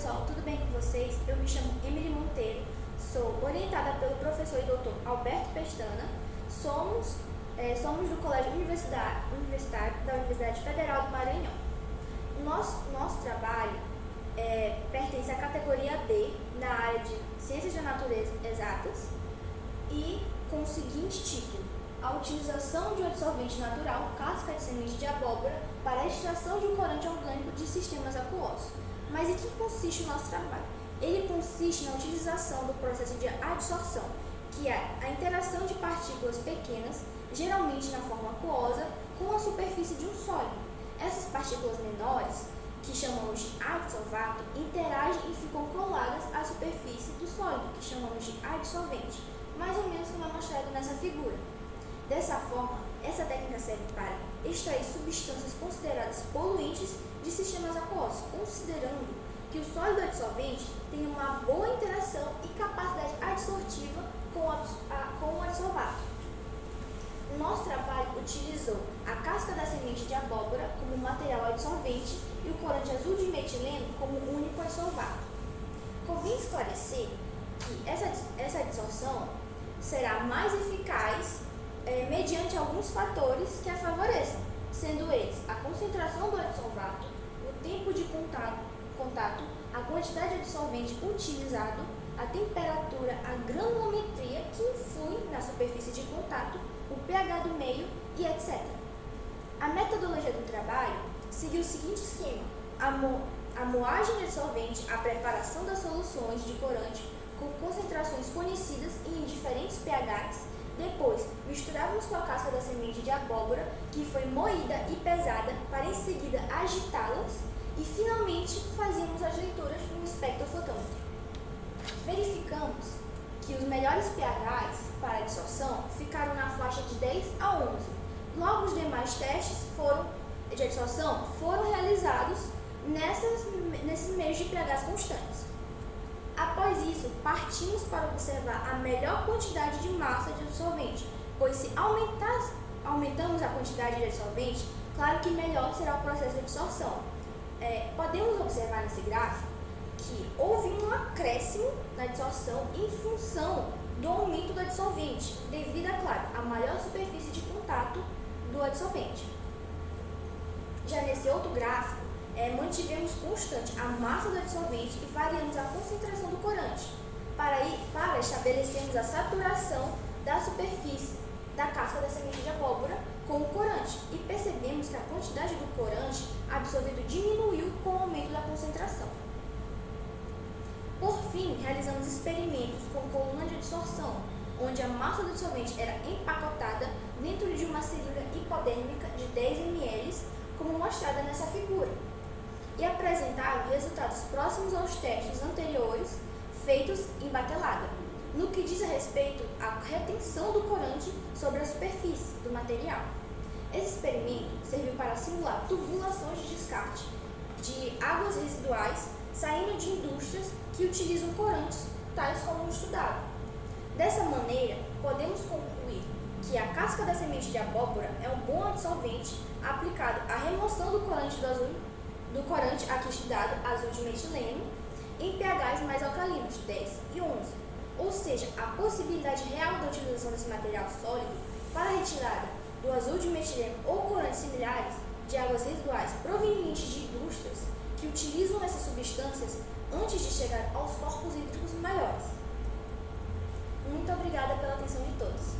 pessoal, tudo bem com vocês? Eu me chamo Emily Monteiro, sou orientada pelo professor e doutor Alberto Pestana. Somos do Colégio Universitário da Universidade Federal do Maranhão. Nosso trabalho pertence à categoria B, na área de Ciências da Natureza Exatas, e com o seguinte título: a utilização de um dissolvente natural, casca de semente de abóbora, para a extração de um corante orgânico de sistemas aquosos. Mas em que consiste o nosso trabalho? Ele consiste na utilização do processo de adsorção, que é a interação de partículas pequenas, geralmente na forma aquosa, com a superfície de um sólido. Essas partículas menores, que chamamos de adsolvato, interagem e ficam coladas à superfície do sólido, que chamamos de adsolvente, mais ou menos como é mostrado nessa figura. Dessa forma, essa técnica serve para extrair substâncias consideradas poluentes de sistemas aquosos, considerando que o sólido adsorvente tem uma boa interação e capacidade adsortiva com o adsolvato. O nosso trabalho utilizou a casca da semente de abóbora como material adsorvente e o corante azul de metileno como único adsolvato. Convém esclarecer que essa adsorção será mais eficaz mediante alguns fatores que a favoreçam, sendo eles a concentração do adsolvato, o tempo de contato, a quantidade de dissolvente utilizado, a temperatura, a granulometria que influi na superfície de contato, o pH do meio e etc. A metodologia do trabalho seguiu o seguinte esquema: a moagem de dissolvente, a preparação das soluções de corante com concentrações conhecidas e em diferentes pHs. Depois, misturávamos com a casca da semente de abóbora, que foi moída e pesada, para em seguida agitá-las e, finalmente, fazíamos as leituras no espectrofotômetro. Verificamos que os melhores pHs para a adsorção ficaram na faixa de 10 a 11. Logo, os demais testes de adsorção foram realizados nesses meios de pHs constantes. Após isso, partimos para observar a melhor quantidade de massa de dissolvente, pois se aumentamos a quantidade de dissolvente, claro que melhor será o processo de adsorção. Podemos observar nesse gráfico que houve um acréscimo na adsorção em função do aumento do dissolvente, devido, claro, à maior superfície de contato do adsorvente. Já nesse outro gráfico, mantivemos constante a massa do dissolvente e variamos a concentração do corante, para estabelecermos a saturação da superfície da casca da semente de abóbora com o corante, e percebemos que a quantidade do corante absorvido diminuiu com o aumento da concentração. Por fim, realizamos experimentos com coluna de adsorção, onde a massa do dissolvente era empacotada dentro de uma cilindra hipodérmica de 10 ml, como mostrada nessa figura, e apresentaram resultados próximos aos testes anteriores feitos em batelada, no que diz a respeito à retenção do corante sobre a superfície do material. Esse experimento serviu para simular tubulações de descarte de águas residuais saindo de indústrias que utilizam corantes, tais como estudado. Dessa maneira, podemos concluir que a casca da semente de abóbora é um bom adsolvente aplicado à remoção do corante aqui estudado, azul de metileno, em pHs mais alcalinos, 10 e 11. Ou seja, a possibilidade real da utilização desse material sólido para a retirada do azul de metileno ou corantes similares de águas residuais provenientes de indústrias que utilizam essas substâncias antes de chegar aos corpos hídricos maiores. Muito obrigada pela atenção de todos.